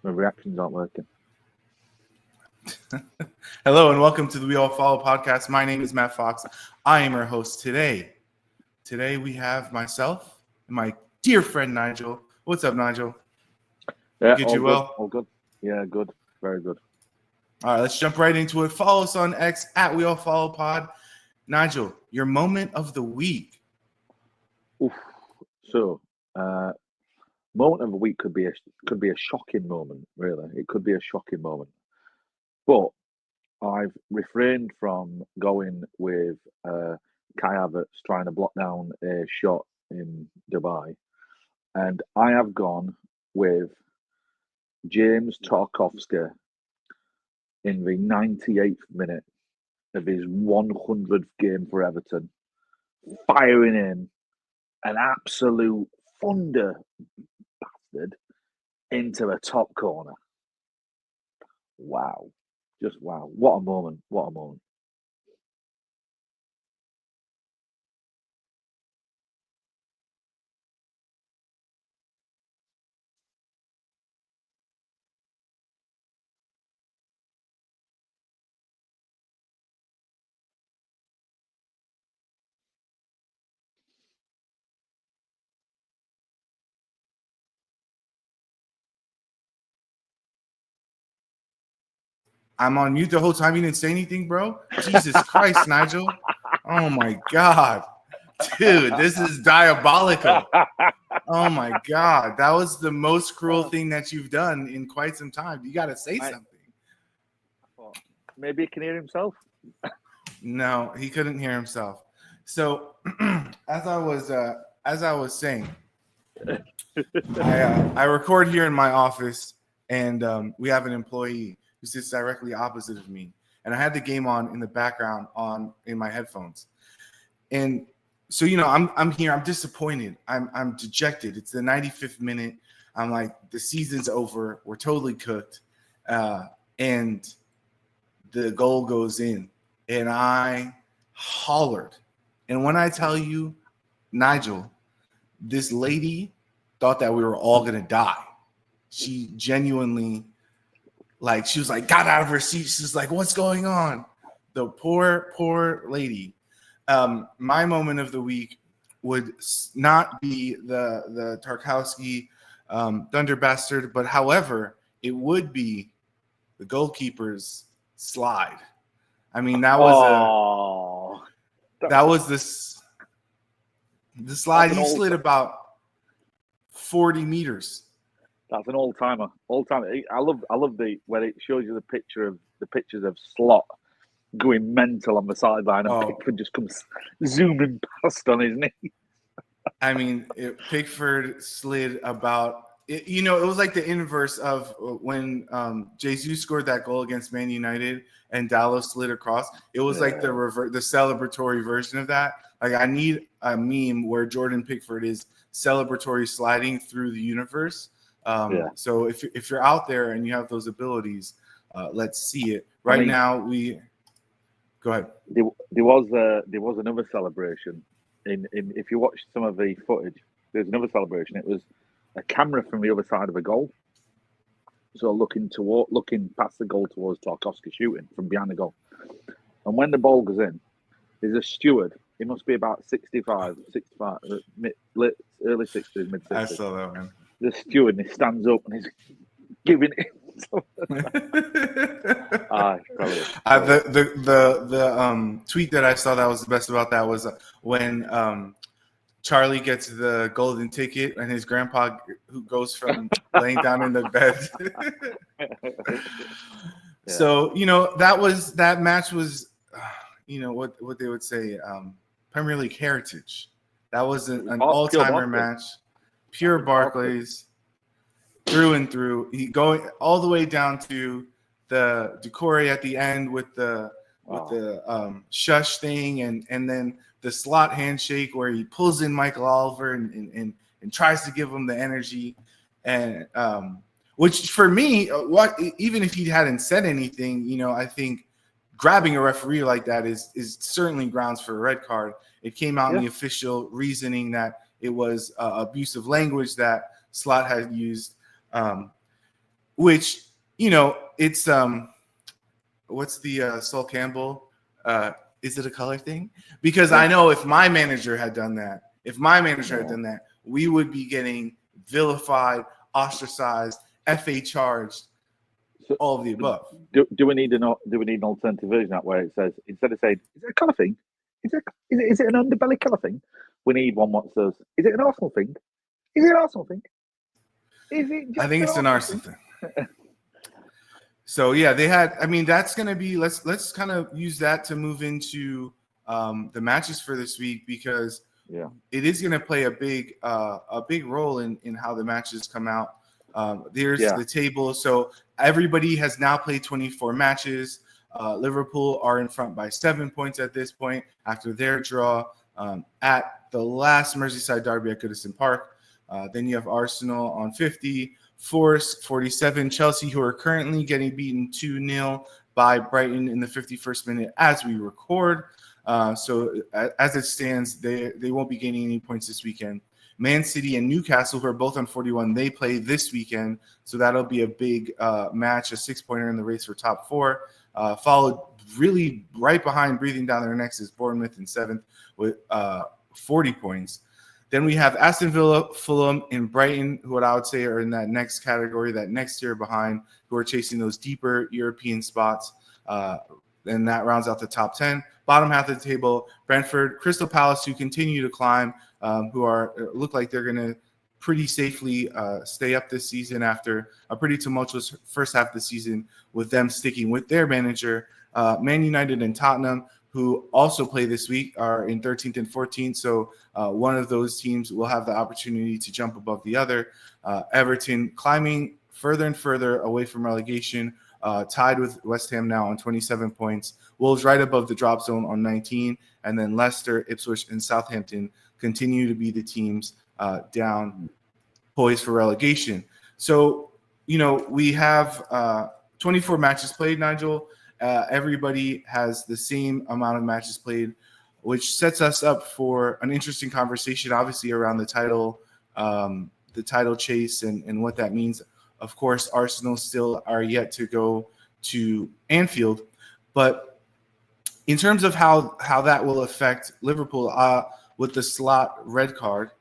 My reactions aren't working. Hello and welcome to the We All Follow podcast. My name is Matt Fox. I am your host today. Today we have myself and my dear friend Nigel. What's up, Nigel? Yeah, Get all you good. well? All good. Yeah, good. Very good. All right, let's jump right into it. Follow us on X at We All Follow Pod. Nigel, your moment of the week. Oof. So, moment of the week could be a shocking moment. Really, it could be a shocking moment. But I've refrained from going with Kai Havertz trying to block down a shot in Dubai, and I have gone with James Tarkowski in the 98th minute of his 100th game for Everton, firing in an absolute thunder bastard into a top corner. Wow. Just wow. What a moment. What a moment. I'm on mute the whole time. You didn't say anything, bro? Jesus Christ, Nigel. Oh my God. Dude, this is diabolical. Oh my God. That was the most cruel thing that you've done in quite some time. You got to say something. Maybe he can hear himself. No, he couldn't hear himself. So as I was saying, I record here in my office, and we have an employee who sits directly opposite of me, and I had the game on in the background in my headphones, and so I'm here. I'm disappointed. I'm dejected. It's the 95th minute. I'm like, the season's over. We're totally cooked, and the goal goes in, and I hollered. And when I tell you, Nigel, this lady thought that we were all gonna die. She genuinely, she was like, got out of her seat. She's like, what's going on? The poor lady. My moment of the week would not be the Tarkowski Thunder Bastard, but however, it would be the goalkeeper's slide. I mean, that was the slide. He slid about 40 meters. That's an all-timer. All-timer. I love where it shows you the pictures of Slot going mental on the sideline, and Pickford just comes zooming past on his knee. I mean, Pickford slid about. It was like the inverse of when Jesus scored that goal against Man United and Dallo slid across. It was like the celebratory version of that. Like, I need a meme where Jordan Pickford is celebratory sliding through the universe. So if you're out there and you have those abilities, let's see it. Now we go ahead. There was another celebration. In if you watch some of the footage, there's another celebration. It was a camera from the other side of the goal. So looking past the goal towards Tarkowski shooting from behind the goal. And when the ball goes in, there's a steward. He must be about 65, early 60s, mid 60s. I saw that one. The steward, and he stands up and he's giving it. The tweet that I saw that was the best about that was when Charlie gets the golden ticket and his grandpa, who goes from laying down in the bed. So that match was what they would say, Premier League heritage. That was an all-timer match, pure Barclays. Through and through, he going all the way down to the Decore at the end with the shush thing, and then the slot handshake where he pulls in Michael Oliver and tries to give him the energy, and which for me, even if he hadn't said anything, I think grabbing a referee like that is certainly grounds for a red card. It came out in the official reasoning that it was abusive language that Slot had used. which, it's what's the Sol Campbell? Is it a color thing? Because I know if my manager had done that, we would be getting vilified, ostracized, FA charged, So, all of the above. Do we need an alternative version that where it says, instead of saying, is it a colour thing? Is it an underbelly colour thing? We need one what says, is it an Arsenal thing? Is it an Arsenal thing? Is it I think it's an Arsenal thing. So yeah, they had. I mean, that's going to be. Let's kind of use that to move into the matches for this week, because it is going to play a big role in how the matches come out. There's the table. So everybody has now played 24 matches. Liverpool are in front by 7 points at this point after their draw at the last Merseyside Derby at Goodison Park. Then you have Arsenal on 50. Forest 47, Chelsea, who are currently getting beaten 2-0 by Brighton in the 51st minute as we record. So as it stands, they won't be gaining any points this weekend. Man City and Newcastle, who are both on 41, they play this weekend. So that'll be a big match, a 6-pointer in the race for top 4. Followed really right behind, breathing down their necks, is Bournemouth in 7th with 40 points. Then we have Aston Villa, Fulham, and Brighton, who what I would say are in that next category, that next tier behind, who are chasing those deeper European spots. And that rounds out the top 10. Bottom half of the table, Brentford, Crystal Palace, who continue to climb, who look like they're going to pretty safely stay up this season after a pretty tumultuous first half of the season with them sticking with their manager. Man United and Tottenham, who also play this week, are in 13th and 14th. So one of those teams will have the opportunity to jump above the other. Everton climbing further and further away from relegation, tied with West Ham now on 27 points. Wolves right above the drop zone on 19. And then Leicester, Ipswich, and Southampton continue to be the teams down, poised for relegation. So, we have 24 matches played, Nigel. Everybody has the same amount of matches played, which sets us up for an interesting conversation, obviously, around the title chase and what that means. Of course, Arsenal still are yet to go to Anfield, but in terms of how that will affect Liverpool with the slot red card,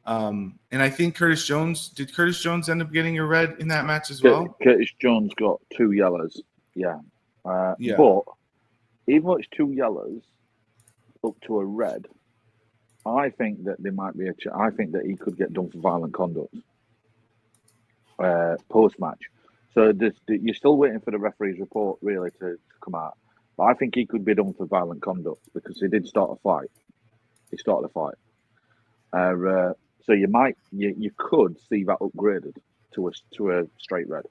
and I think Curtis Jones end up getting a red in that match as well? Curtis Jones got 2 yellows, yeah. But even though it's 2 yellows up to a red, I think that there might be I think that he could get done for violent conduct post match. So you're still waiting for the referee's report really to come out. But I think he could be done for violent conduct because he did start a fight. He started a fight. So you could see that upgraded to a straight red.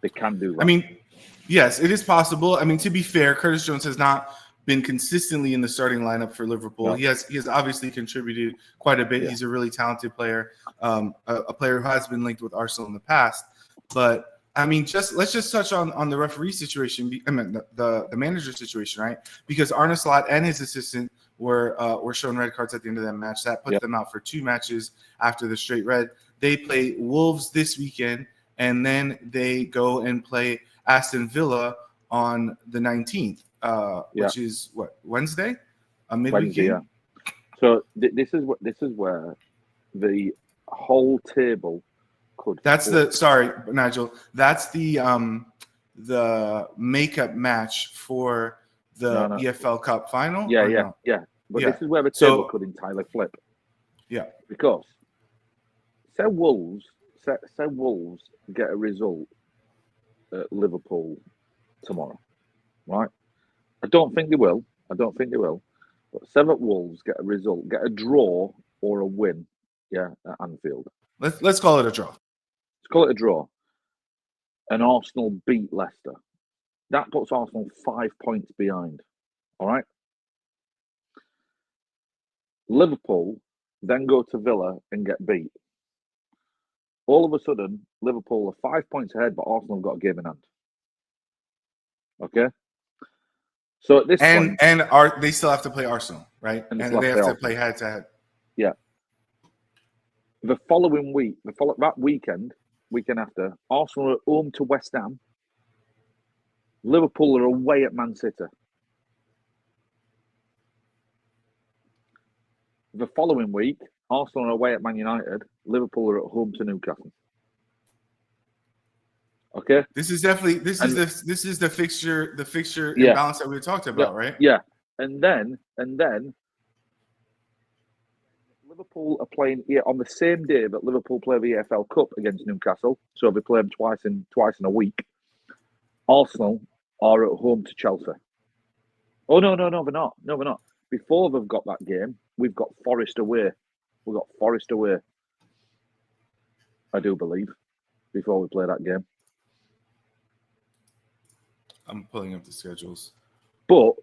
They can do that. I mean, yes, it is possible. I mean, to be fair, Curtis Jones has not been consistently in the starting lineup for Liverpool. No. He has obviously contributed quite a bit. Yeah. He's a really talented player, a player who has been linked with Arsenal in the past. But I mean, let's just touch on the referee situation. I mean, the manager situation, right? Because Arne Slot and his assistant were shown red cards at the end of that match. That put them out for 2 matches after the straight red. They play Wolves this weekend, and then they go and play Aston Villa on the 19th, which is what, Wednesday? A midweek game? Yeah. So this is where the whole table could. Sorry, Nigel. That's the makeup match for the EFL Cup final. Yeah. But this is where the table could entirely flip. Yeah, because say Wolves get a result at Liverpool tomorrow, right? I don't think they will. But say that Wolves get a result, get a draw or a win, at Anfield. Let's call it a draw. Let's call it a draw. And Arsenal beat Leicester. That puts Arsenal 5 points behind. All right. Liverpool then go to Villa and get beat. All of a sudden, Liverpool are 5 points ahead, but Arsenal have got a game in hand. Okay? So at this point... And they still have to play Arsenal, right? And they have to play head-to-head. Yeah. The following week, that weekend, weekend after, Arsenal are home to West Ham. Liverpool are away at Man City. The following week, Arsenal are away at Man United. Liverpool are at home to Newcastle. Okay. This is definitely this is the fixture Yeah. imbalance that we talked about, right? Yeah. And then Liverpool are playing on the same day that Liverpool play the EFL Cup against Newcastle. So they play them twice in a week. Arsenal are at home to Chelsea. Oh no, they're not. No, they're not. Before they've got that game, we've got Forest away. We've got Forest away. I do believe before we play that game. I'm pulling up the schedules. But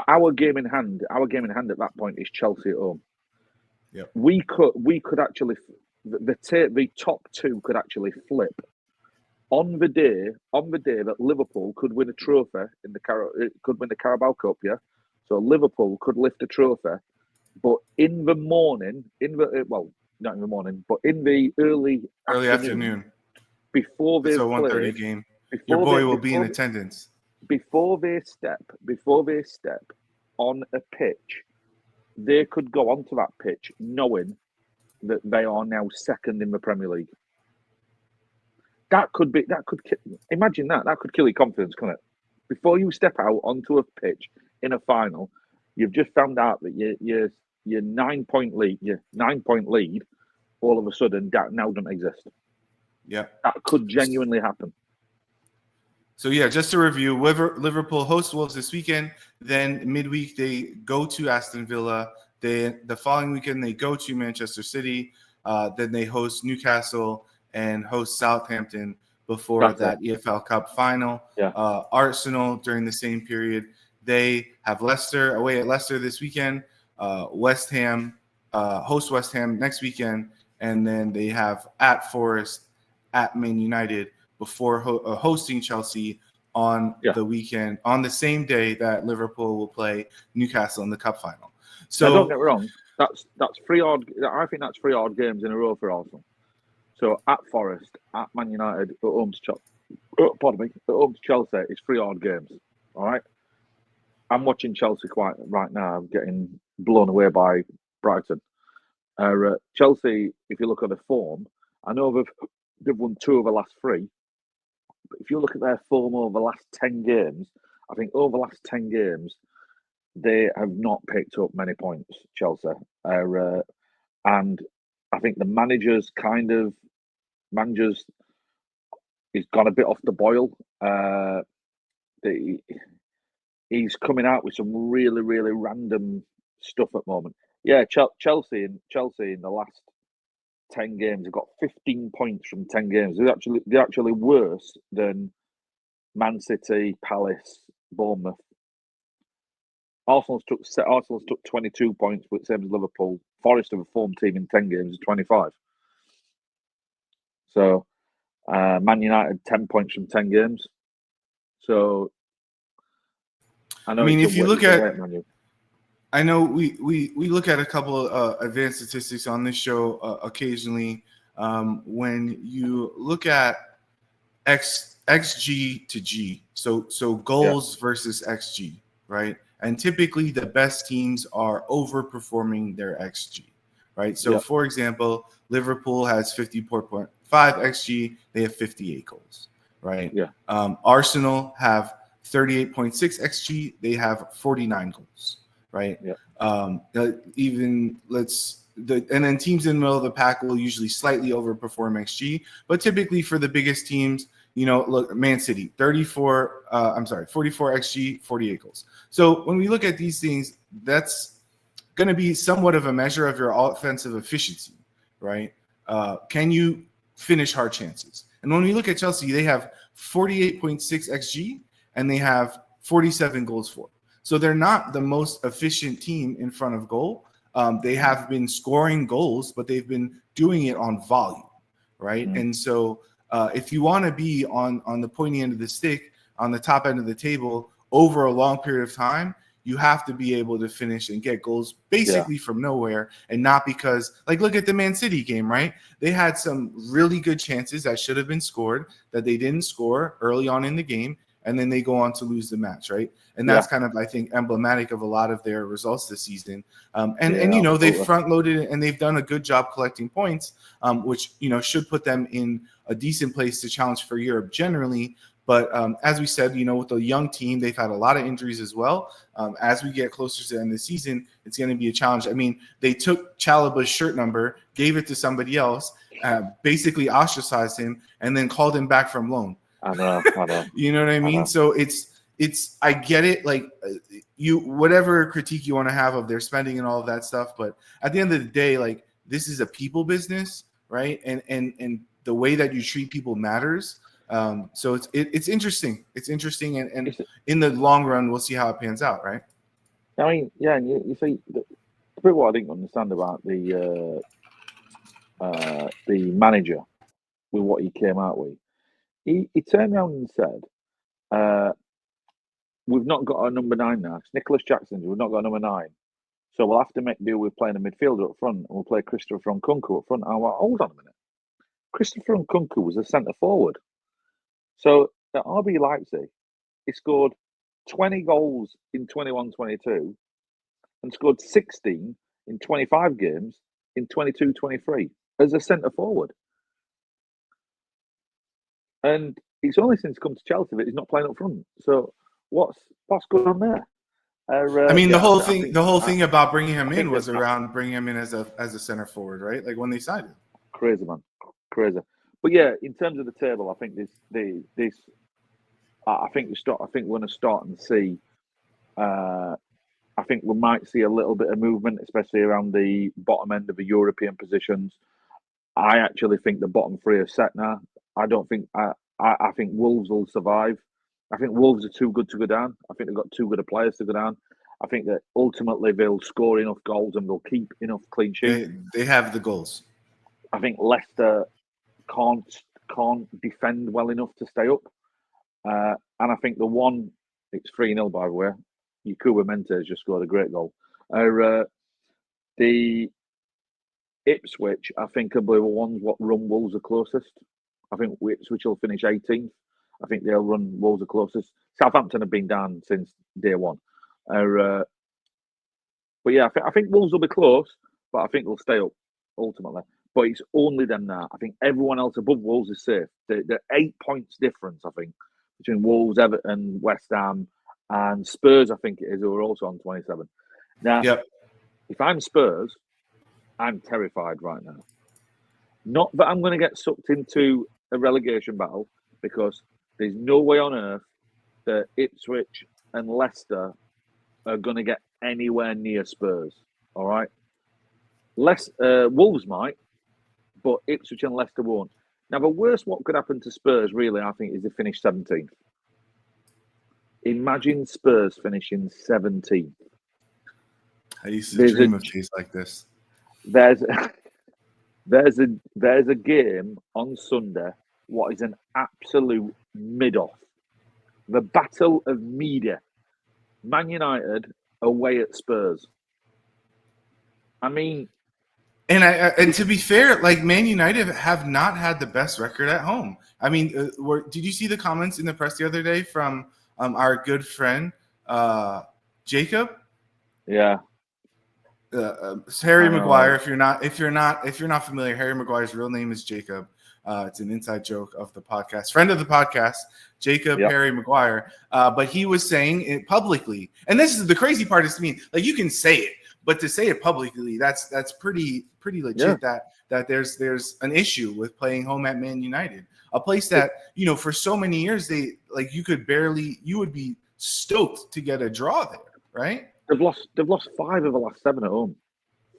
our game in hand at that point is Chelsea at home. Yep. We could actually the top two could actually flip on the day that Liverpool could win a trophy in could win the Carabao Cup. Yeah, so Liverpool could lift a trophy, but in the morning, not in the morning, but in the early afternoon before they it's a 1:30 played, game. Your boy will be in attendance. Before they step on a pitch, they could go onto that pitch knowing that they are now second in the Premier League. Imagine that. That could kill your confidence, couldn't it? Before you step out onto a pitch in a final, you've just found out that your 9-point lead, all of a sudden now doesn't exist. Yeah, that could genuinely happen. So yeah, just to review, Liverpool host Wolves this weekend. Then midweek they go to Aston Villa. The following weekend they go to Manchester City. Then they host Newcastle and host Southampton before that EFL Cup final. Yeah. Arsenal during the same period. They have Leicester away at Leicester this weekend. West Ham host West Ham next weekend, and then they have at Forest, at Man United before hosting Chelsea on the weekend, on the same day that Liverpool will play Newcastle in the cup final. So now, don't get me wrong, that's 3 odd. I think that's 3 odd games in a row for Arsenal. So at Forest, at Man United, at home to Chelsea, it's 3 odd games. All right. I'm watching Chelsea quite right now. I'm getting blown away by Brighton. Chelsea, if you look at the form, I know they've won 2 of the last 3. But if you look at their form over the last 10 games, I think over the last 10 games, they have not picked up many points, Chelsea. And I think the manager's he's gone a bit off the boil. He's coming out with some really, really random stuff at the moment. Yeah, Chelsea in the last 10 games have got 15 points from 10 games. They're actually worse than Man City, Palace, Bournemouth. Arsenal's took 22 points, but same as Liverpool. Forest have a form team in 10 games is 25. So Man United 10 points from 10 games. So I mean, if you look at I know we look at a couple of advanced statistics on this show occasionally. When you look at XG to G, so goals versus XG, right? And typically the best teams are overperforming their XG, right? So for example, Liverpool has 54.5 XG, they have 58 goals, right? Yeah. Arsenal have 38.6 XG, they have 49 goals. Right. Yeah. And then teams in the middle of the pack will usually slightly overperform XG, but typically for the biggest teams, look, Man City, 44 XG, 48 goals. So when we look at these things, that's going to be somewhat of a measure of your offensive efficiency, right? Can you finish hard chances? And when we look at Chelsea, they have 48.6 XG and they have 47 goals for. So they're not the most efficient team in front of goal. They have been scoring goals, but they've been doing it on volume, right? Mm-hmm. And so if you want to be on the pointy end of the stick, on the top end of the table over a long period of time, you have to be able to finish and get goals basically from nowhere, and not because, like, look at the Man City game, right? They had some really good chances that should have been scored that they didn't score early on in the game, and then they go on to lose the match, right? And that's kind of, I think, emblematic of a lot of their results this season. And you know, they front loaded and they've done a good job collecting points, which, you know, should put them in a decent place to challenge for Europe generally. But as we said, you know, with a young team, they've had a lot of injuries as well. As we get closer to the end of the season, it's going to be a challenge. I mean, they took Chalobah's shirt number, gave it to somebody else, basically ostracized him, and then called him back from loan. I know. You know what I mean? So it's I get it. Like, you, whatever critique you want to have of their spending and all of that stuff, but at the end of the day, like, this is a people business, right? And the way that you treat people matters. So it's interesting. It's interesting, and in the long run, we'll see how it pans out, right? I mean, yeah, and you see, the bit what I didn't understand about the manager with what he came out with, he turned around and said, "We've not got a number 9 now. It's Nicholas Jackson. We've not got a number 9, so we'll have to make do with playing a midfielder up front, and we'll play Christopher Nkunku up front." I went, "Hold on a minute. Christopher Nkunku was a centre forward. So at RB Leipzig, he scored 20 goals in 21-22 and scored 16 in 25 games in 22-23 as a centre forward. And it's only since come to Chelsea that he's not playing up front. So what's going on there? I mean, the whole thing about bringing him in was around bringing him in as a center forward, right? Like when they signed him. Crazy, man, crazy. But yeah, in terms of the table, I think I think we're going to start and see. I think we might see a little bit of movement, especially around the bottom end of the European positions. I actually think the bottom 3 are set now. I don't think. I think Wolves will survive. I think Wolves are too good to go down. I think they've got too good of players to go down. I think that ultimately they'll score enough goals and they'll keep enough clean sheets. They have the goals. I think Leicester can't defend well enough to stay up. And I think it's 3-0 by the way. Yakuba Mendes just scored a great goal. The Ipswich, I think, are the ones what run Wolves the closest. I think Ipswich will finish 18th. I think they'll run Wolves the closest. Southampton have been down since day one. But yeah, I think Wolves will be close, but I think they'll stay up ultimately. But it's only them now. I think everyone else above Wolves is safe. They're 8 points difference, I think, between Wolves, Everton, West Ham, and Spurs, I think it is, who are also on 27. Now, If I'm Spurs, I'm terrified right now. Not that I'm going to get sucked into a relegation battle, because there's no way on earth that Ipswich and Leicester are going to get anywhere near Spurs. All right? Wolves might, but Ipswich and Leicester won't. Now, the worst what could happen to Spurs, really, I think, is they finish 17th. Imagine Spurs finishing 17th. I used to dream of days like this. There's a game on Sunday. What is an absolute mid-off? The Battle of Media. Man United away at Spurs. I mean, and to be fair, like, Man United have not had the best record at home. I mean, did you see the comments in the press the other day from our good friend Jacob? Yeah. Harry Maguire. If you're not familiar, Harry Maguire's real name is Jacob. It's an inside joke of the podcast. Friend of the podcast, Jacob Harry Maguire. But he was saying it publicly, and this is the crazy part is to me, like, you can say it, but to say it publicly, that's pretty legit. That there's an issue with playing home at Man United, a place that, you know, for so many years you would be stoked to get a draw there, right? They've lost 5 of the last 7 at home.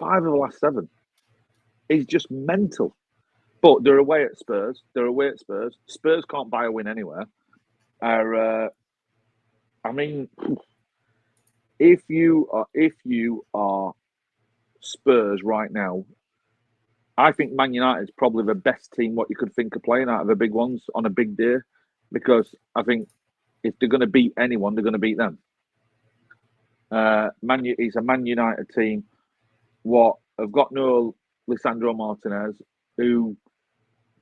5 of the last 7. It's just mental. But they're away at Spurs. Spurs can't buy a win anywhere. I mean, if you are Spurs right now, I think Man United is probably the best team what you could think of playing out of the big ones on a big day, because I think if they're going to beat anyone, they're going to beat them. He's a Man United team. What have got no Lisandro Martinez, who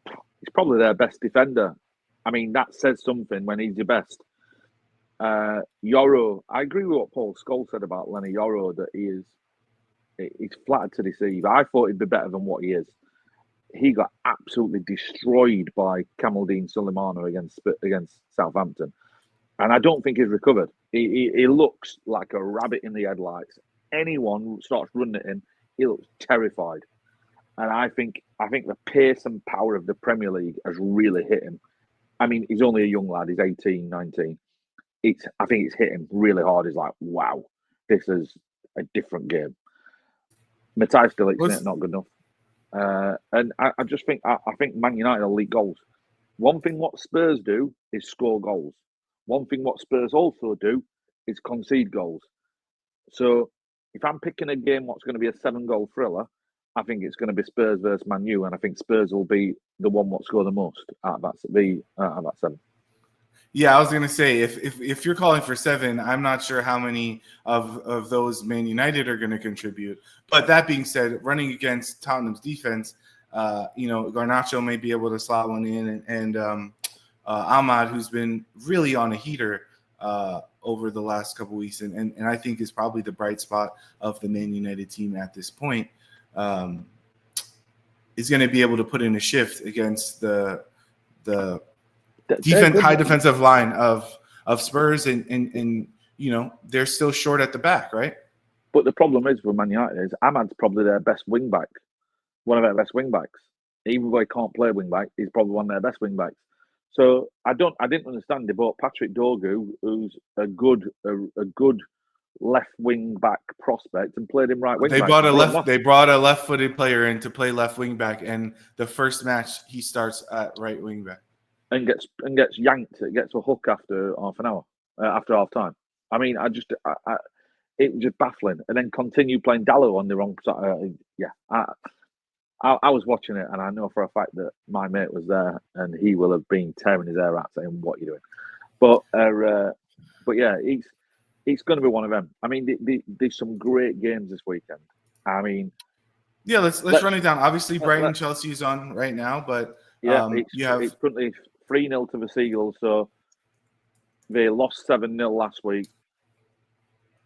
is probably their best defender. I mean, that says something when he's your best. Yoro, I agree with what Paul Scholes said about Lenny Yoro, that he's flattered to deceive. I thought he'd be better than what he is. He got absolutely destroyed by Kamaldeen Sulemana against Southampton. And I don't think he's recovered. He looks like a rabbit in the headlights. Anyone starts running at him, he looks terrified. And I think the pace and power of the Premier League has really hit him. I mean, he's only a young lad. He's 18, 19. I think it's hit him really hard. He's like, wow, this is a different game. Matthias de Ligt not good enough. And I just think I think Man United will leak goals. One thing what Spurs do is score goals. One thing what Spurs also do is concede goals. So if I'm picking a game what's going to be a 7-goal thriller, I think it's going to be Spurs versus Man U, and I think Spurs will be the one what score the most out of that 7. Yeah, I was going to say, if you're calling for 7, I'm not sure how many of those Man United are going to contribute. But that being said, running against Tottenham's defense, Garnacho may be able to slot one in, and Ahmad, who's been really on a heater over the last couple of weeks, and I think is probably the bright spot of the Man United team at this point, is going to be able to put in a shift against the high defensive line of Spurs, and they're still short at the back, right? But the problem is with Man United is Ahmad's probably their best wing back, one of their best wing backs. Even though he can't play wing back, he's probably one of their best wing backs. So I didn't understand. They bought Patrick Dorgu, who's a good left wing back prospect, and played him right wing back. They brought a left-footed player in to play left wing back, and the first match he starts at right wing back. And gets yanked. It gets a hook after half an hour, after half time. I mean, it was just baffling. And then continue playing Dallo on the wrong side. I was watching it, and I know for a fact that my mate was there, and he will have been tearing his hair out, saying, "What are you doing?" But yeah, it's going to be one of them. I mean, there's some great games this weekend. I mean, yeah, let's run it down. Obviously, Brighton Chelsea is on right now, but it's currently 3-0 to the Seagulls. So they lost 7-0 last week.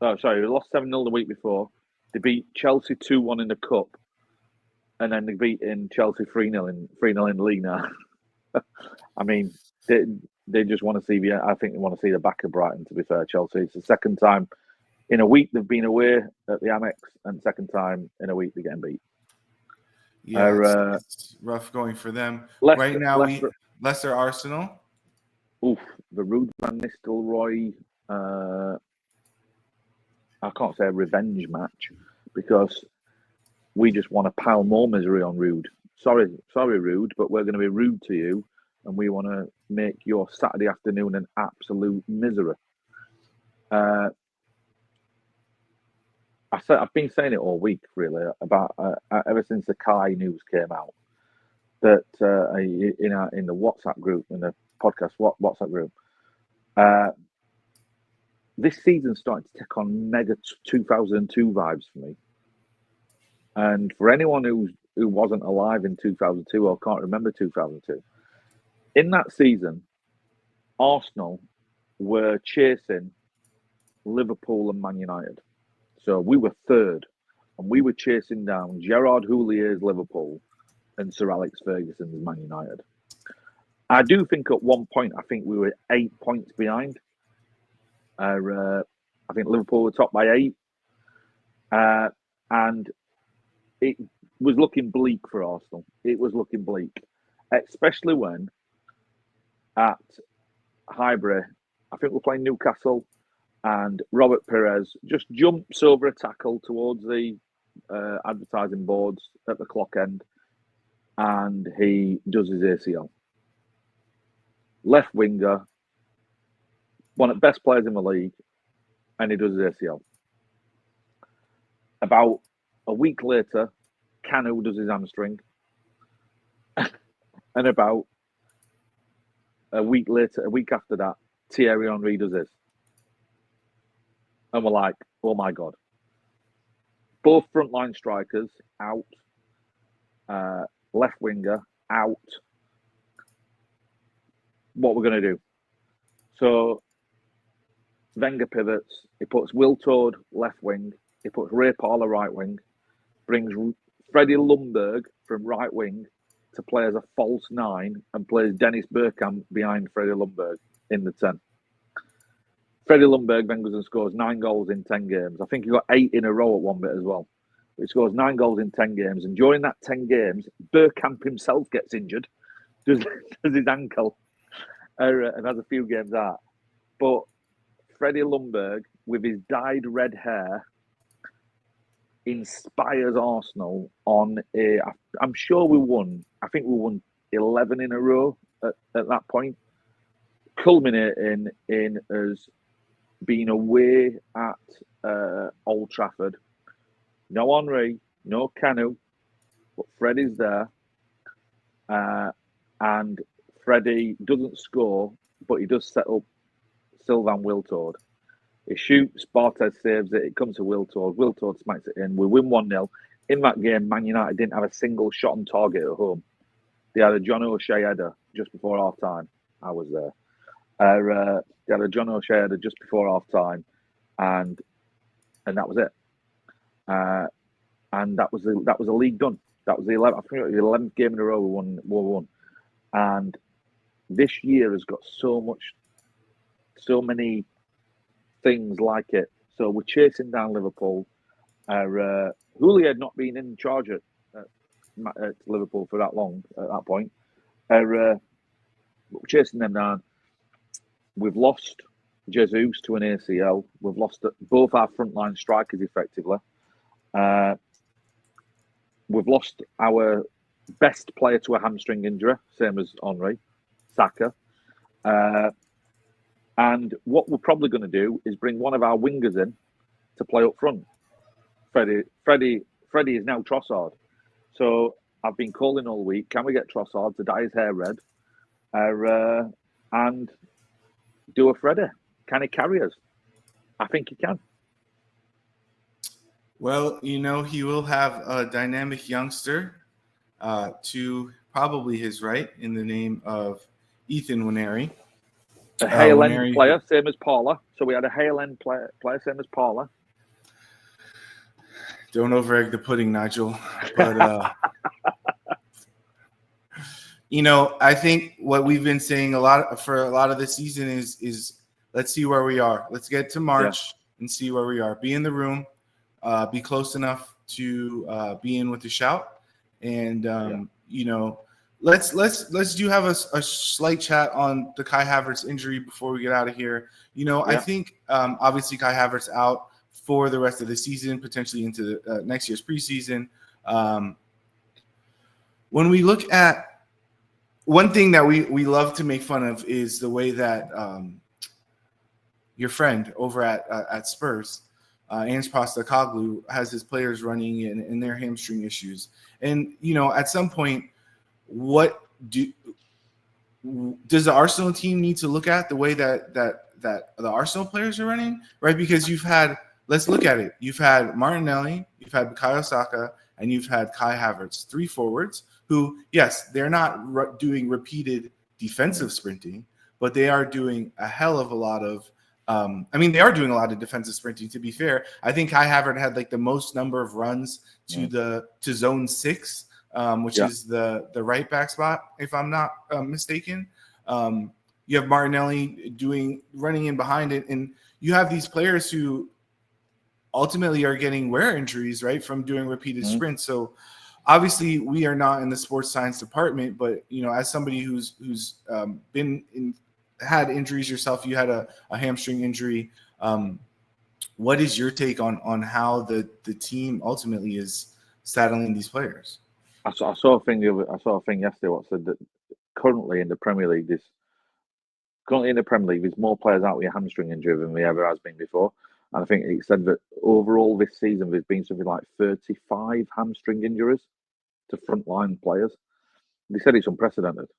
Oh, sorry, they lost 7-0 the week before. They beat Chelsea 2-1 in the cup, and then they beat in Chelsea 3-0 in the league now. I mean, they just want to see I think they want to see the back of Brighton. To be fair, Chelsea. It's the second time in a week they've been away at the Amex, and second time in a week they're getting beat. Yeah, it's rough going for them. Right now, Leicester Arsenal. Oof, the Ruud van Nistelrooy. I can't say a revenge match because we just want to pile more misery on Ruud. Sorry, Ruud, but we're going to be rude to you, and we want to make your Saturday afternoon an absolute misery. I've been saying it all week, really, about ever since the Kai news came out, that in the WhatsApp group, in the podcast WhatsApp group, this season's starting to take on mega 2002 vibes for me. And for anyone who wasn't alive in 2002 or can't remember 2002, in that season, Arsenal were chasing Liverpool and Man United. So we were third, and we were chasing down Gerard Houlier's Liverpool and Sir Alex Ferguson's Man United. I do think at one point, I think we were 8 points behind. I think Liverpool were top by 8. And it was looking bleak for Arsenal. It was looking bleak, especially when at Highbury, I think we're playing Newcastle, and Robert Perez just jumps over a tackle towards the advertising boards at the clock end, and he does his ACL. Left winger, one of the best players in the league, and he does his ACL. About a week later, Kanu does his hamstring. And about a week after that, Thierry Henry does his. and we're like, oh my God. Both frontline strikers out, left winger out. What we're going to do? So Wenger pivots. He puts Will Todd left wing. He puts Ray Parlour right wing. Brings Freddie Ljungberg from right wing to play as a false 9 and plays Dennis Bergkamp behind Freddie Ljungberg in the 10. Freddie Ljungberg then goes and scores 9 goals in 10 games. I think he got 8 in a row at one bit as well. He scores 9 goals in 10 games. And during that 10 games, Bergkamp himself gets injured, does his ankle, and has a few games out. But Freddie Ljungberg, with his dyed red hair, inspires Arsenal on a. I'm sure we won. I think we won 11 in a row at that point, culminating in us being away at Old Trafford. No Henry, no Canu, but Freddie's there, and Freddie doesn't score, but he does set up Sylvain Wiltord. He shoots, Barthez saves it, it comes to Wiltord. Wiltord smacks it in. We win 1-0. In that game, Man United didn't have a single shot on target at home. They had a John O'Shea header just before half time. I was there. They had a John O'Shea header just before half time, and that was it. And that was a league done. That was the 11th. I think it was the 11th game in a row we won. And this year has got so many things like it. So we're chasing down Liverpool. Houllier had not been in charge at Liverpool for that long at that point. We're chasing them down. We've lost Jesus to an ACL. We've lost both our frontline strikers effectively. We've lost our best player to a hamstring injury, same as Henry, Saka. And what we're probably going to do is bring one of our wingers in to play up front. Freddie is now Trossard. So I've been calling all week, can we get Trossard to dye his hair red and do a Freddie? Can he carry us? I think he can. Well, he will have a dynamic youngster to probably his right in the name of Ethan Winery. A Hale End player, same as Paula. So we had a Hale End player, same as Paula. Don't over-egg the pudding, Nigel. But, I think what we've been saying for a lot of the season is let's see where we are. Let's get to March and see where we are. Be in the room, be close enough to be in with a shout. And, Let's do have a slight chat on the Kai Havertz injury before we get out of here. I think obviously Kai Havertz out for the rest of the season, potentially into next year's preseason. When we look at one thing that we love to make fun of is the way that your friend over at Spurs, Ange Postecoglou, has his players running in their hamstring issues. And, at some point, what does the Arsenal team need to look at the way that the Arsenal players are running, right? Because let's look at it. You've had Martinelli, you've had Bukayo Saka, and you've had Kai Havertz, 3 forwards who, yes, they're not doing repeated defensive sprinting, but they are doing a hell of a lot of they are doing a lot of defensive sprinting, to be fair. I think Kai Havertz had like the most number of runs to zone 6. Which is the right back spot, if I'm not mistaken. You have Martinelli running in behind it, and you have these players who ultimately are getting wear injuries, right, from doing repeated sprints. So obviously we are not in the sports science department, but as somebody who's had injuries yourself, you had a hamstring injury. What is your take on how the team ultimately is saddling these players? I saw a thing yesterday. What said that currently in the Premier League, there's more players out with a hamstring injury than there ever has been before. And I think it said that overall this season there's been something like 35 hamstring injuries to frontline players. They said it's unprecedented,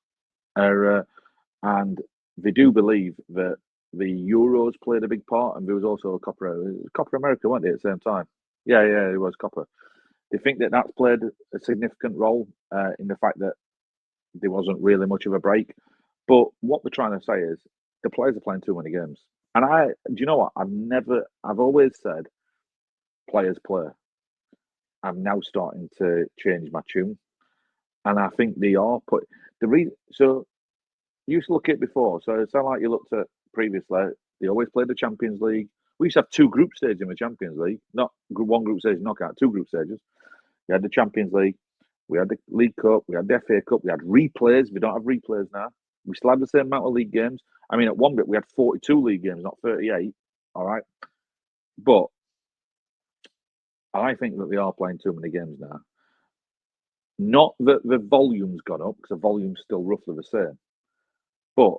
and they do believe that the Euros played a big part, and there was also Copa America, wasn't it, at the same time? Yeah, it was Copa. Do you think that that's played a significant role in the fact that there wasn't really much of a break? But what we're trying to say is the players are playing too many games. And do you know what? I've always said players play. I'm now starting to change my tune. And I think they are so you used to look at it before. So it's not like you looked at previously. They always played the Champions League. We used to have 2 group stages in the Champions League, not one group stage knockout, 2 group stages. We had the Champions League, we had the League Cup, we had the FA Cup, we had replays. We don't have replays now. We still have the same amount of league games. I mean, at one bit we had 42 league games, not 38. All right, but I think that they are playing too many games now. Not that the volume's gone up, because the volume's still roughly the same. But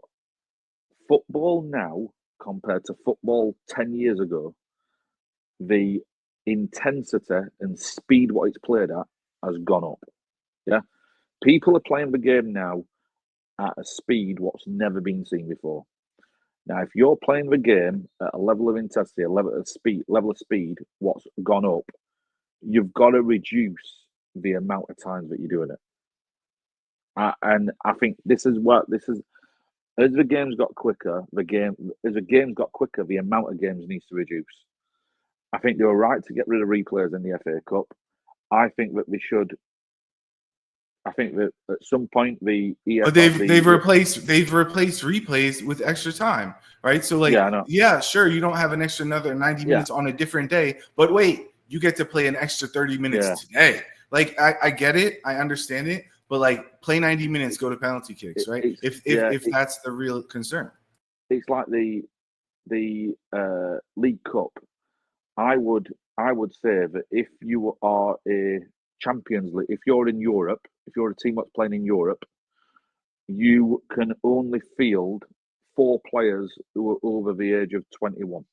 football now, compared to football 10 years ago, the intensity and speed what it's played at has gone up. Yeah. People are playing the game now at a speed what's never been seen before. Now, if you're playing the game at a level of intensity, a level of speed, what's gone up, you've got to reduce the amount of times that you're doing it. And I think as the games got quicker, the amount of games needs to reduce. I think they were right to get rid of replays in the FA Cup. I think that they should. I think that at some point the EFL, but they've replaced replays with extra time, right? So sure, you don't have an extra another 90 minutes on a different day, but wait, you get to play an extra 30 minutes today. Like I get it, I understand it, but like play 90 minutes, go to penalty kicks, right? If that's the real concern. It's like the League Cup. I would say that if you are a Champions League, if you're in Europe, if you're a team that's playing in Europe, you can only field 4 players who are over the age of 21.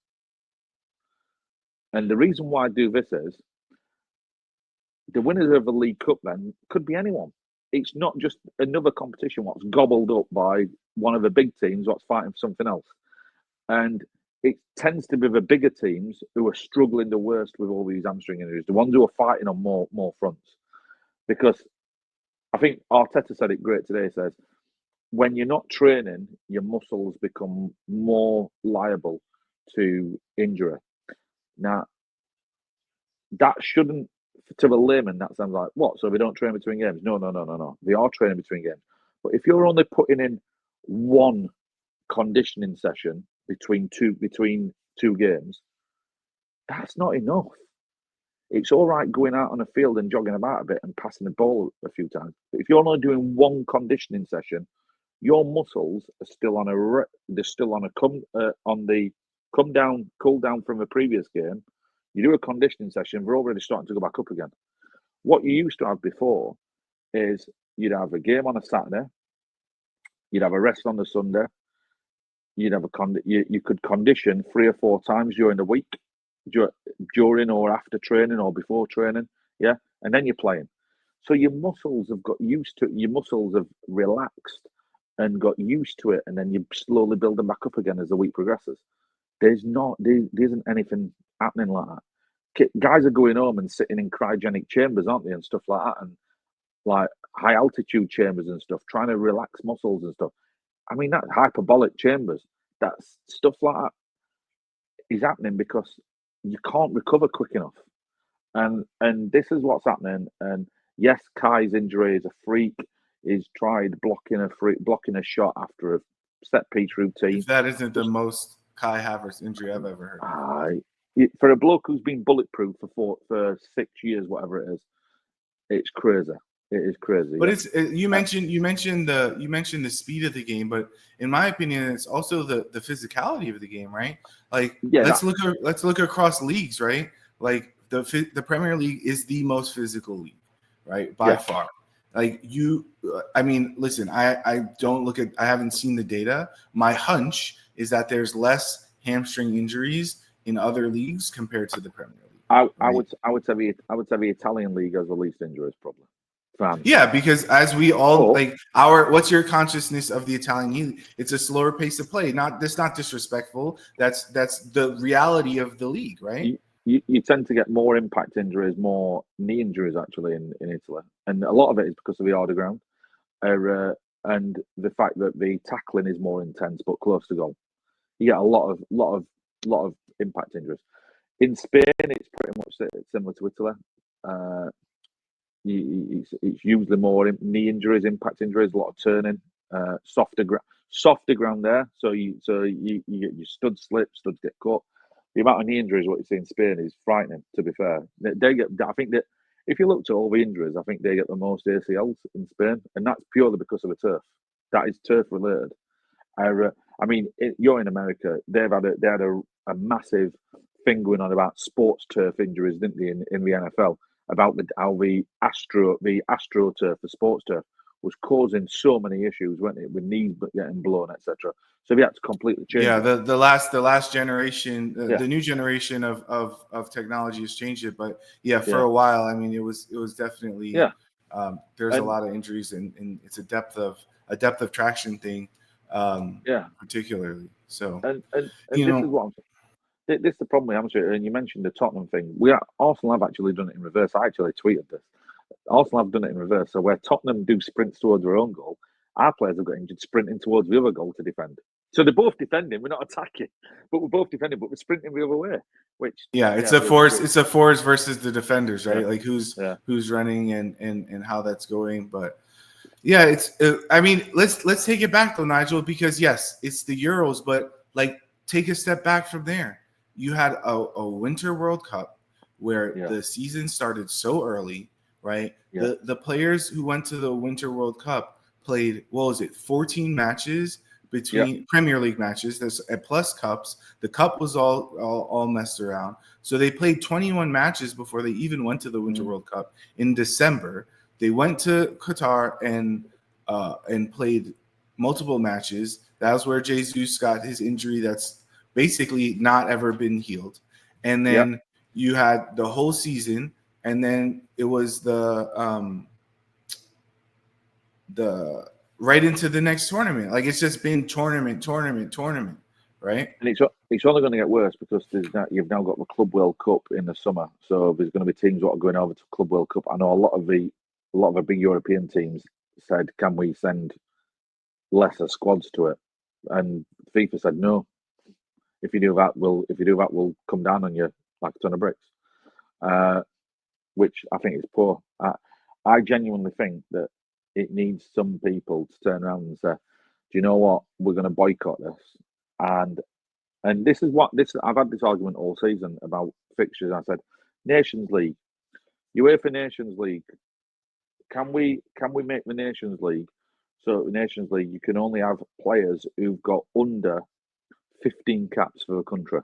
And the reason why I do this is the winners of the League Cup then could be anyone. It's not just another competition what's gobbled up by one of the big teams what's fighting for something else. And it tends to be the bigger teams who are struggling the worst with all these hamstring injuries, the ones who are fighting on more fronts. Because I think Arteta said it great today, says, when you're not training, your muscles become more liable to injury. Now, that shouldn't, to the layman, that sounds like, what? So we don't train between games? No. They are training between games. But if you're only putting in one conditioning session between two games, that's not enough. It's all right going out on a field and jogging about a bit and passing the ball a few times. But if you're only doing one conditioning session, your muscles are still on the cool down from the previous game. You do a conditioning session, they're already starting to go back up again. What you used to have before is you'd have a game on a Saturday, you'd have a rest on the Sunday, you'd have you could condition 3 or 4 times during the week, during or after training or before training, and then you're playing. So your muscles have got used to it. Your muscles have relaxed and got used to it, and then you slowly build them back up again as the week progresses. There isn't anything happening like that. Guys are going home and sitting in cryogenic chambers, aren't they, and stuff like that, and like high altitude chambers and stuff, trying to relax muscles and stuff. I mean, that hyperbolic chambers, that's stuff like that is happening because you can't recover quick enough. And this is what's happening. And yes, Kai's injury is a freak. He's tried blocking a shot after a set piece routine. If that isn't the most Kai Havertz injury I've ever heard. For a bloke who's been bulletproof for 6 years, whatever it is, it's crazy. It is crazy. But it's you mentioned the speed of the game, but in my opinion, it's also the physicality of the game, right? Like let's look across leagues, right? Like the Premier League is the most physical league, right? By far. Like listen, I haven't seen the data. My hunch is that there's less hamstring injuries in other leagues compared to the Premier League. I would say the Italian league has the least injuries, probably. fans. Yeah, because as we all But like what's your consciousness of the Italian league? It's a slower pace of play. That's not disrespectful. That's the reality of the league, right? you tend to get more impact injuries, more knee injuries actually in Italy, and a lot of it is because of the harder ground, and the fact that the tackling is more intense but close to goal. You get a lot of impact injuries. In Spain, it's pretty much similar to Italy. Uh, it's usually more knee injuries, impact injuries, a lot of turning, softer ground there. So you get your studs slip, studs get cut. The amount of knee injuries what you see in Spain is frightening. To be fair, they get. I think that if you looked at all the injuries, I think they get the most ACLs in Spain, and that's purely because of the turf. That is turf related. I mean, you're in America. They had a massive thing going on about sports turf injuries, didn't they, in the NFL? About how the AstroTurf, the sports turf, was causing so many issues, weren't it, with knees getting blown, etc. So we had to completely change. Yeah, the last generation, Yeah. the new generation of technology has changed it, but yeah, for a while, I mean, it was definitely there's a lot of injuries, and it's a depth of traction thing, particularly. So and this is what I'm saying. This is the problem with Hampshire, and you mentioned the Tottenham thing. Arsenal have actually done it in reverse. I actually tweeted this. Arsenal have done it in reverse. So where Tottenham do sprints towards their own goal, our players have got injured sprinting towards the other goal to defend. So they're both defending. We're not attacking, but we're both defending, but we're sprinting the other way. Which it's a force. It's a force versus the defenders, right? Like who's running and how that's going. But yeah, I mean, let's take it back though, Nigel, because yes, it's the Euros, but like take a step back from there. You had a Winter World Cup where the season started so early, right? Yeah. The players who went to the Winter World Cup played, 14 matches between Premier League matches. There's plus cups. The cup was all messed around. So they played 21 matches before they even went to the Winter World Cup in December. They went to Qatar and played multiple matches. That was where Jesus got his injury that's basically not ever been healed. And then you had the whole season, and then it was the right into the next tournament. Like it's just been tournament, right? And it's only going to get worse because you've now got the Club World Cup in the summer. So there's going to be teams that are going over to Club World Cup. I know a lot of the big European teams said, "Can we send lesser squads to it?" And FIFA said, "No. If you do that, we'll come down on you like a ton of bricks," which I think is poor. I genuinely think that it needs some people to turn around and say, "Do you know what? We're going to boycott this." And this is I've had this argument all season about fixtures. I said, Nations League, UEFA Nations League. Can we make the Nations League so the Nations League you can only have players who've got under 15 caps for the country.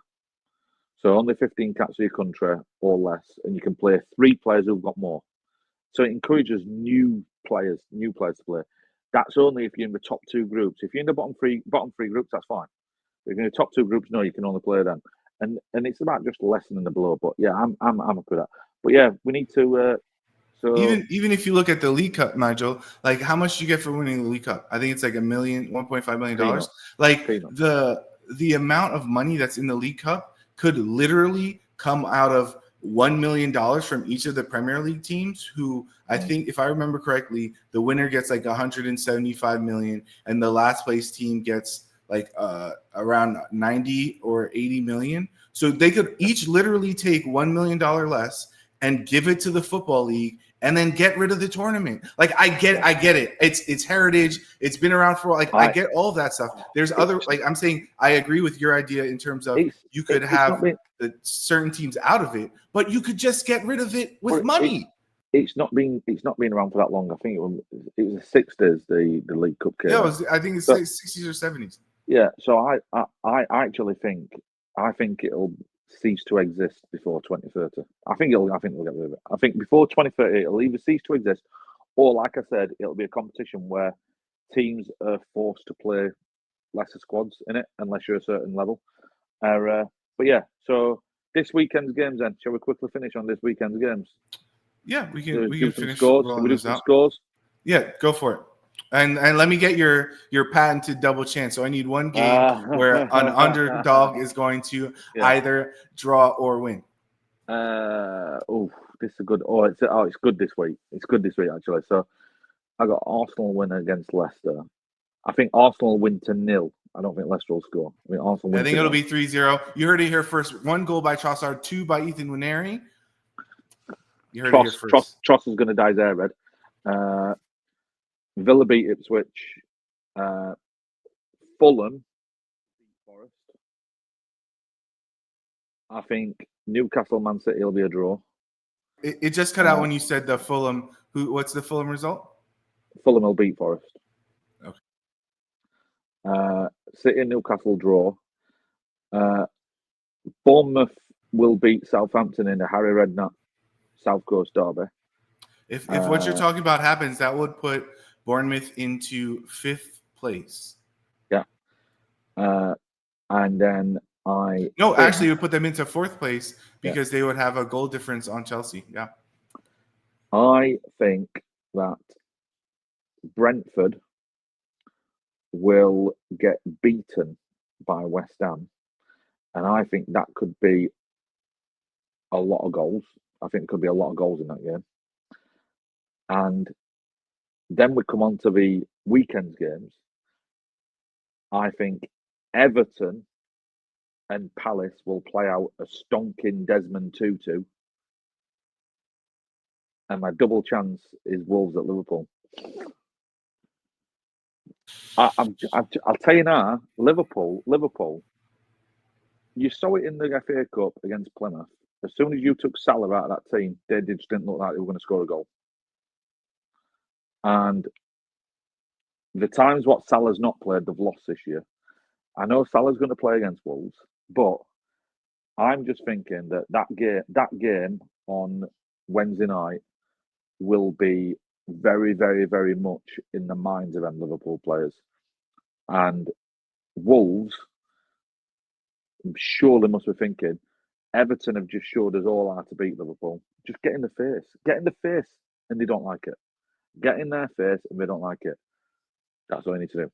So only 15 caps for your country or less, and you can play 3 players who've got more. So it encourages new players to play. That's only if you're in the top 2 groups. If you're in the bottom three groups, that's fine. If you're in the top 2 groups, no, you can only play them. And it's about just lessening the blow. But yeah, I'm up with that. But yeah, we need to. So even if you look at the League Cup, Nigel, like how much do you get for winning the League Cup? I think it's like $1.5 million. Like the amount of money that's in the League Cup could literally come out of $1 million from each of the Premier League teams, who I think, if I remember correctly, the winner gets like 175 million and the last place team gets like around 90 or 80 million. So they could each literally take $1 million less and give it to the Football League and then get rid of the tournament. Like I get it. It's heritage. It's been around for like I get all of that stuff. There's other, like I'm saying, I agree with your idea in terms of you could have the certain teams out of it, but you could just get rid of it with money. It's not been around for that long. I think it was the 60s, the League Cup came. Yeah, I think it's 60s or 70s. Yeah, so I actually think it'll cease to exist before 2030. I think we'll get rid of it. I think before 2030 it'll either cease to exist, or like I said, it'll be a competition where teams are forced to play lesser squads in it unless you're a certain level. But yeah, so this weekend's games then. Shall we quickly finish on this weekend's games? Yeah, we Do can some finish scores. Can rolling we do this some out. scores? Yeah, go for it. And let me get your patented double chance. So I need one game where an underdog is going to Yeah. either draw or win. This is a good. It's good this week. It's good this week actually. So I got Arsenal win against Leicester. I think Arsenal win to 0. I don't think Leicester will score. I mean, Arsenal win. I think it'll be 3-0. You heard it here first. 1 goal by Trossard, 2 by Ethan Nwaneri. You heard it here first. Tross is going to dye his hair red. Villa beat Ipswich. Fulham beat Forest. I think Newcastle Man City will be a draw. It just cut out when you said the Fulham. What's the Fulham result? Fulham will beat Forest. Okay. City and Newcastle draw. Bournemouth will beat Southampton in the Harry Redknapp South Coast Derby. If what you're talking about happens, that would put Bournemouth into 5th place. Yeah. And then actually, it would put them into 4th place because they would have a goal difference on Chelsea. Yeah. I think that Brentford will get beaten by West Ham, and I think that could be a lot of goals. I think there could be a lot of goals in that game. And then we come on to the weekend's games. I think Everton and Palace will play out a stonking Desmond Tutu. And my double chance is Wolves at Liverpool. I'll tell you now, Liverpool, you saw it in the FA Cup against Plymouth. As soon as you took Salah out of that team, they just didn't look like they were going to score a goal. And the times what Salah's not played, they've lost this year. I know Salah's going to play against Wolves, but I'm just thinking that game on Wednesday night will be very, very, very much in the minds of them Liverpool players. And Wolves surely must be thinking, Everton have just showed us all how to beat Liverpool. Just get in the face, and they don't like it. Get in their face, and they don't like it. That's all you need to do.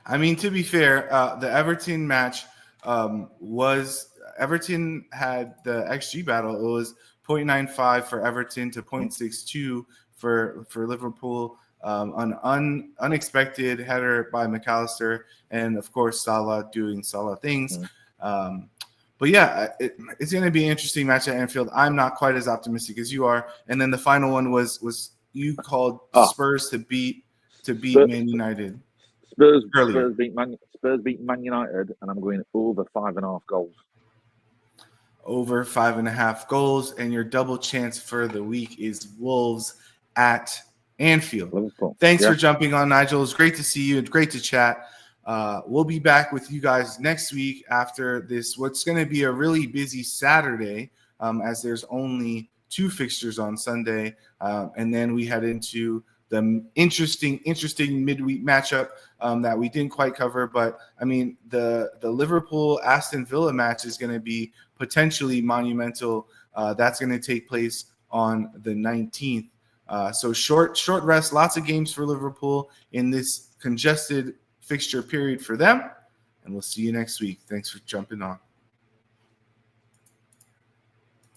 I mean, to be fair, the Everton match was Everton had the XG battle. It was 0.95 for Everton to 0.62 for Liverpool. An unexpected header by McAllister, and of course Salah doing Salah things. But yeah, it's going to be an interesting match at Anfield. I'm not quite as optimistic as you are. And then the final one was you called Spurs to beat Man United. Spurs beat Man United, and I'm going over 5.5 goals. Over 5.5 goals, and your double chance for the week is Wolves at Anfield. Liverpool. Thanks for jumping on, Nigel. It's great to see you. It's great to chat. We'll be back with you guys next week after this. What's going to be a really busy Saturday, as there's only 2 fixtures on Sunday, and then we head into the interesting midweek matchup that we didn't quite cover. But I mean, the Liverpool Aston Villa match is going to be potentially monumental. That's going to take place on the 19th. So short rest, lots of games for Liverpool in this congested fixture period for them. And we'll see you next week. Thanks for jumping on.